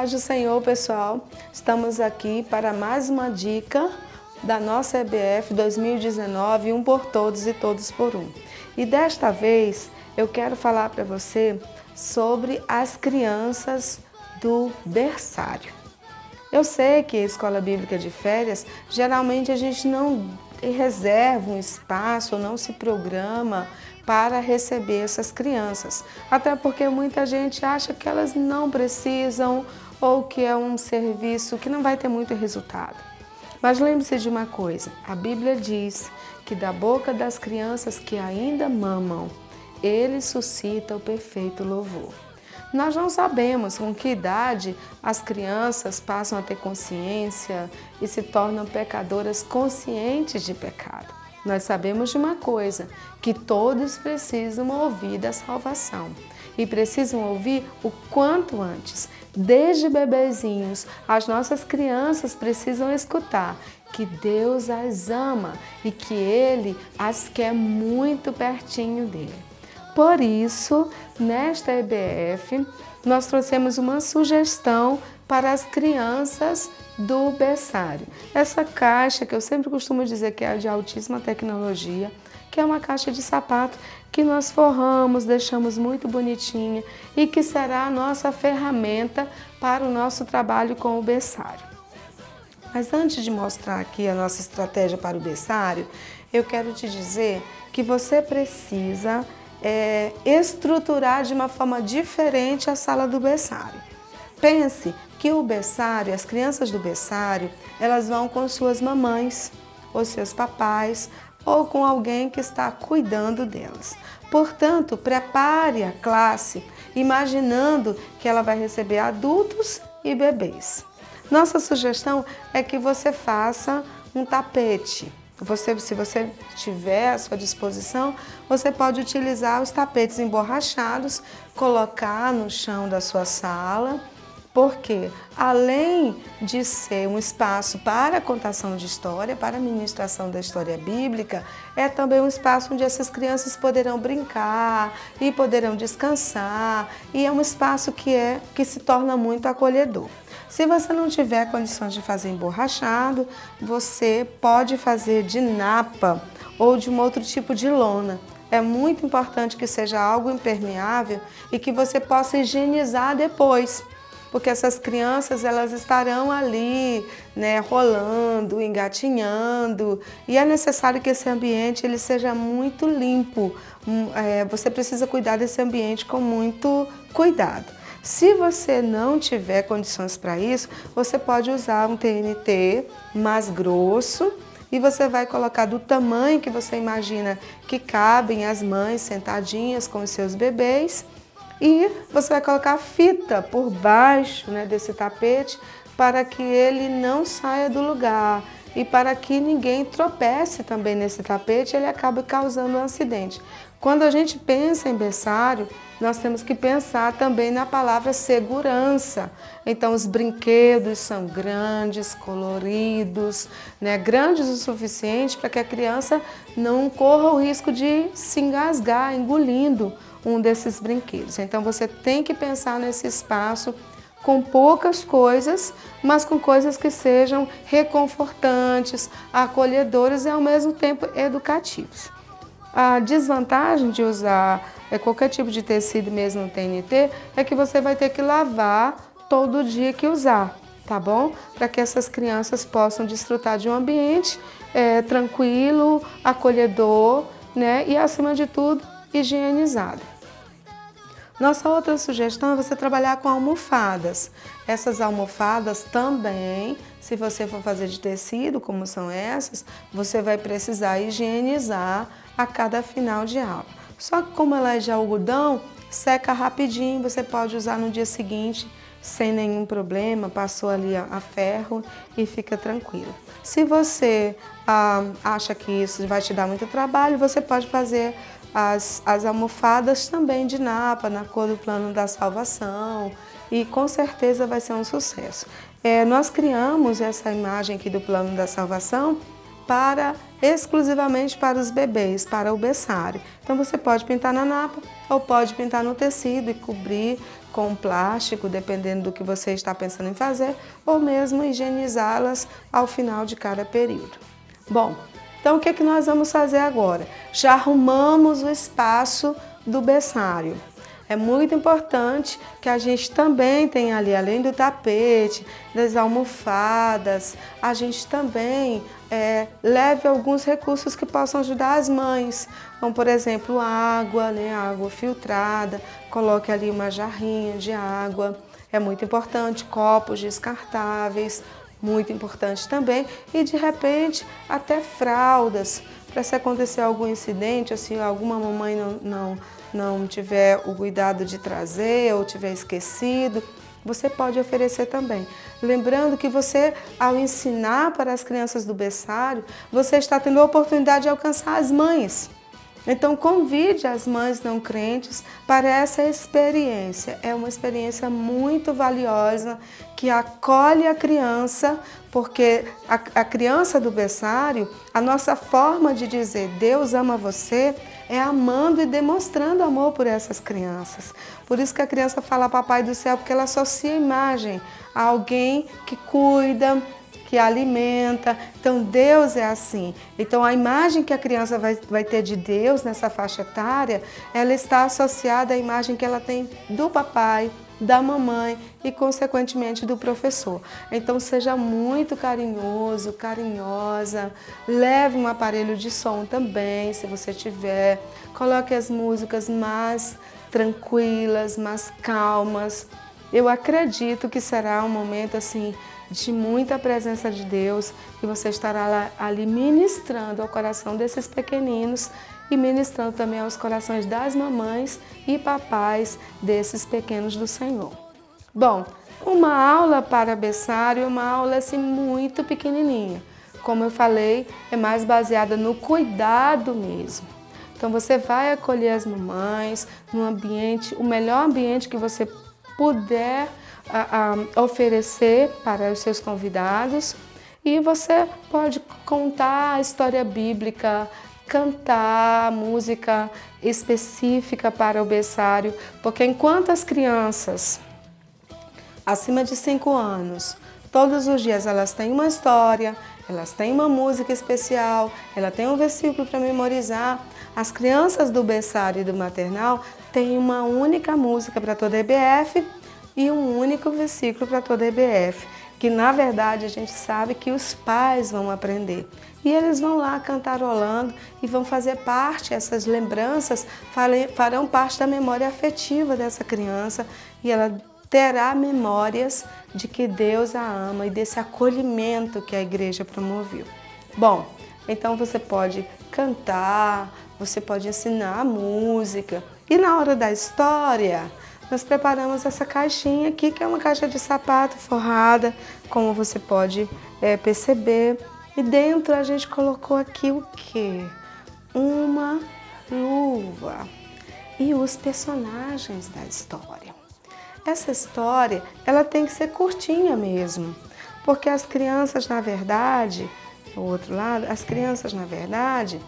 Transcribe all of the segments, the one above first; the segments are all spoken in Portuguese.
paz do Senhor, pessoal. Estamos aqui para mais uma dica da nossa EBF 2019, um por todos e todos por um. E desta vez eu quero falar para você sobre as crianças do berçário. Eu sei que a escola bíblica de férias, geralmente a gente não reserva um espaço, não se programa para receber essas crianças. Até porque muita gente acha que elas não precisam ou que é um serviço que não vai ter muito resultado. Mas lembre-se de uma coisa, a Bíblia diz que da boca das crianças que ainda mamam, ele suscita o perfeito louvor. Nós não sabemos com que idade as crianças passam a ter consciência e se tornam pecadoras conscientes de pecado. Nós sabemos de uma coisa, que todos precisam ouvir da salvação e precisam ouvir o quanto antes. Desde bebezinhos, as nossas crianças precisam escutar que Deus as ama e que Ele as quer muito pertinho dele. Por isso, nesta EBF, nós trouxemos uma sugestão para as crianças do berçário. Essa caixa, que eu sempre costumo dizer que é de altíssima tecnologia, que é uma caixa de sapato que nós forramos, deixamos muito bonitinha e que será a nossa ferramenta para o nosso trabalho com o berçário. Mas antes de mostrar aqui a nossa estratégia para o berçário, eu quero te dizer que você precisa estruturar de uma forma diferente a sala do berçário. Pense que o berçário, as crianças do berçário, elas vão com suas mamães, ou seus papais, ou com alguém que está cuidando delas. Portanto, prepare a classe imaginando que ela vai receber adultos e bebês. Nossa sugestão é que você faça um tapete. Se você tiver à sua disposição, você pode utilizar os tapetes emborrachados, colocar no chão da sua sala, porque além de ser um espaço para a contação de história, para a ministração da história bíblica, é também um espaço onde essas crianças poderão brincar e poderão descansar, e é um espaço que se torna muito acolhedor. Se você não tiver condições de fazer emborrachado, você pode fazer de napa ou de um outro tipo de lona. É muito importante que seja algo impermeável e que você possa higienizar depois, porque essas crianças elas estarão ali, rolando, engatinhando, e é necessário que esse ambiente ele seja muito limpo. Você precisa cuidar desse ambiente com muito cuidado. Se você não tiver condições para isso, você pode usar um TNT mais grosso e você vai colocar do tamanho que você imagina que cabem as mães sentadinhas com os seus bebês, e você vai colocar fita por baixo desse tapete para que ele não saia do lugar e para que ninguém tropece também nesse tapete e ele acabe causando um acidente. Quando a gente pensa em berçário, nós temos que pensar também na palavra segurança. Então, os brinquedos são grandes, coloridos, grandes o suficiente para que a criança não corra o risco de se engasgar, engolindo um desses brinquedos. Então, você tem que pensar nesse espaço com poucas coisas, mas com coisas que sejam reconfortantes, acolhedoras e ao mesmo tempo educativos. A desvantagem de usar qualquer tipo de tecido, mesmo no TNT, é que você vai ter que lavar todo dia que usar, tá bom? Para que essas crianças possam desfrutar de um ambiente tranquilo, acolhedor, e acima de tudo, higienizado. Nossa outra sugestão é você trabalhar com almofadas. Essas almofadas também, se você for fazer de tecido, como são essas, você vai precisar higienizar a cada final de aula. Só que como ela é de algodão, seca rapidinho, você pode usar no dia seguinte sem nenhum problema, passou ali a ferro e fica tranquilo. Se você acha que isso vai te dar muito trabalho, você pode fazer as almofadas também de napa, na cor do plano da salvação, e com certeza vai ser um sucesso. Nós criamos essa imagem aqui do plano da salvação exclusivamente para os bebês, para o berçário. Então você pode pintar na napa ou pode pintar no tecido e cobrir com plástico, dependendo do que você está pensando em fazer, ou mesmo higienizá-las ao final de cada período. Bom, então o que é que nós vamos fazer agora? Já arrumamos o espaço do berçário. É muito importante que a gente também tenha ali, além do tapete, das almofadas, a gente também leve alguns recursos que possam ajudar as mães, como por exemplo água, água filtrada, coloque ali uma jarrinha de água, é muito importante, copos descartáveis, muito importante também, e de repente até fraldas, para se acontecer algum incidente, assim, alguma mamãe não tiver o cuidado de trazer ou tiver esquecido, você pode oferecer também. Lembrando que você, ao ensinar para as crianças do berçário, você está tendo a oportunidade de alcançar as mães. Então convide as mães não crentes para essa experiência. É uma experiência muito valiosa que acolhe a criança, porque a criança do berçário, a nossa forma de dizer Deus ama você é amando e demonstrando amor por essas crianças. Por isso que a criança fala Papai do Céu, porque ela associa a imagem a alguém que cuida, que alimenta. Então Deus é assim. Então a imagem que a criança vai ter de Deus nessa faixa etária, ela está associada à imagem que ela tem do papai, da mamãe e consequentemente do professor. Então seja muito carinhoso, carinhosa, leve um aparelho de som também, se você tiver, coloque as músicas mais tranquilas, mais calmas. Eu acredito que será um momento assim de muita presença de Deus e você estará ali ministrando ao coração desses pequeninos e ministrando também aos corações das mamães e papais desses pequenos do Senhor. Bom, uma aula para berçário é uma aula assim muito pequenininha. Como eu falei, é mais baseada no cuidado mesmo. Então você vai acolher as mamães no ambiente, o melhor ambiente que você puder oferecer para os seus convidados, e você pode contar a história bíblica, cantar música específica para o berçário, porque enquanto as crianças acima de 5 anos, todos os dias elas têm uma história, elas têm uma música especial, ela tem um versículo para memorizar, as crianças do berçário e do maternal têm uma única música para toda a EBF e um único versículo para toda a EBF, que na verdade a gente sabe que os pais vão aprender. E eles vão lá cantarolando e vão fazer parte, essas lembranças farão parte da memória afetiva dessa criança e ela terá memórias de que Deus a ama e desse acolhimento que a igreja promoveu. Bom, então você pode cantar, você pode ensinar a música e na hora da história nós preparamos essa caixinha aqui, que é uma caixa de sapato forrada, como você pode perceber. E dentro a gente colocou aqui o quê? Uma luva e os personagens da história. Essa história, ela tem que ser curtinha mesmo, porque as crianças, na verdade, do outro lado, as crianças, na verdade,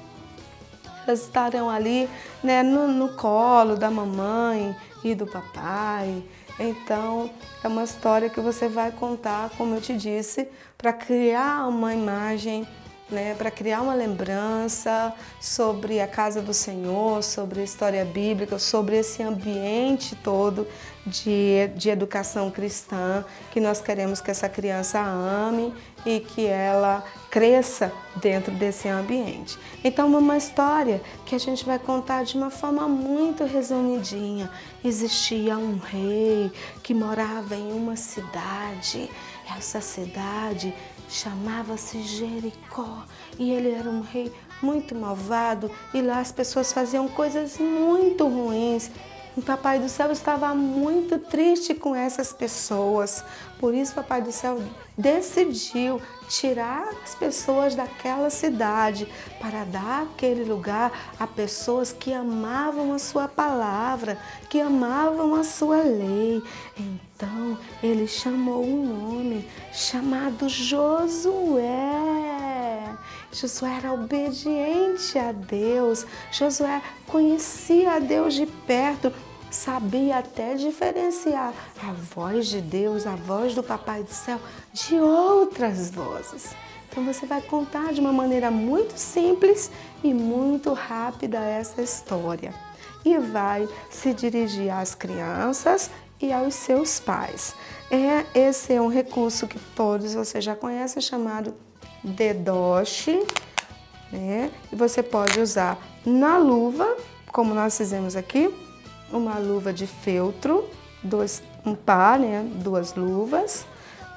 elas estarão ali, né, no colo da mamãe e do papai. Então, é uma história que você vai contar, como eu te disse, para criar uma imagem, né, para criar uma lembrança sobre a casa do Senhor, sobre a história bíblica, sobre esse ambiente todo de educação cristã, que nós queremos que essa criança ame e que ela cresça dentro desse ambiente. Então, é uma história que a gente vai contar de uma forma muito resumidinha. Existia um rei que morava em uma cidade. Essa cidade chamava-se Jericó e ele era um rei muito malvado e lá as pessoas faziam coisas muito ruins. O Papai do Céu estava muito triste com essas pessoas, por isso o Papai do Céu decidiu tirar as pessoas daquela cidade para dar aquele lugar a pessoas que amavam a sua palavra, que amavam a sua lei. Então ele chamou um homem chamado Josué. Josué era obediente a Deus, Josué conhecia a Deus de perto, sabia até diferenciar a voz de Deus, a voz do Papai do Céu, de outras vozes. Então você vai contar de uma maneira muito simples e muito rápida essa história. E vai se dirigir às crianças e aos seus pais. Esse é um recurso que todos vocês já conhecem, chamado dedoche, né? E você pode usar na luva, como nós fizemos aqui, uma luva de feltro, um par, né? 2 luvas,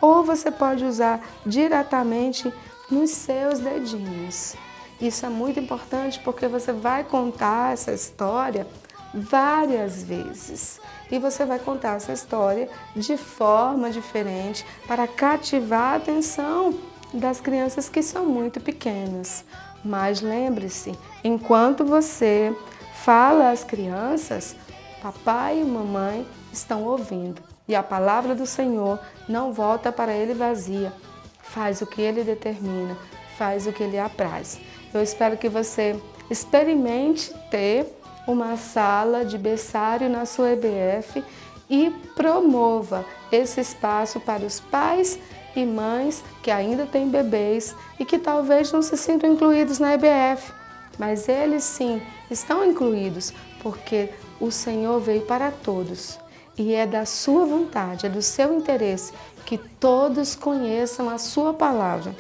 ou você pode usar diretamente nos seus dedinhos. Isso é muito importante porque você vai contar essa história várias vezes. E você vai contar essa história de forma diferente para cativar a atenção das crianças que são muito pequenas. Mas lembre-se, enquanto você fala às crianças, papai e mamãe estão ouvindo. E a palavra do Senhor não volta para ele vazia. Faz o que ele determina, faz o que ele apraz. Eu espero que você experimente ter uma sala de berçário na sua EBF e promova esse espaço para os pais e mães que ainda têm bebês e que talvez não se sintam incluídos na EBF, mas eles sim estão incluídos porque o Senhor veio para todos e é da sua vontade, é do seu interesse que todos conheçam a sua palavra,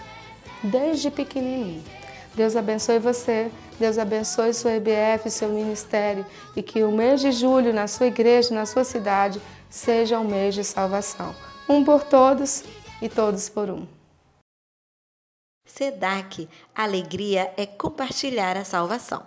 desde pequenininho. Deus abençoe você, Deus abençoe sua EBF, seu ministério e que o mês de julho na sua igreja, na sua cidade, seja um mês de salvação. Um por todos e todos por um. SEDAC, alegria é compartilhar a salvação.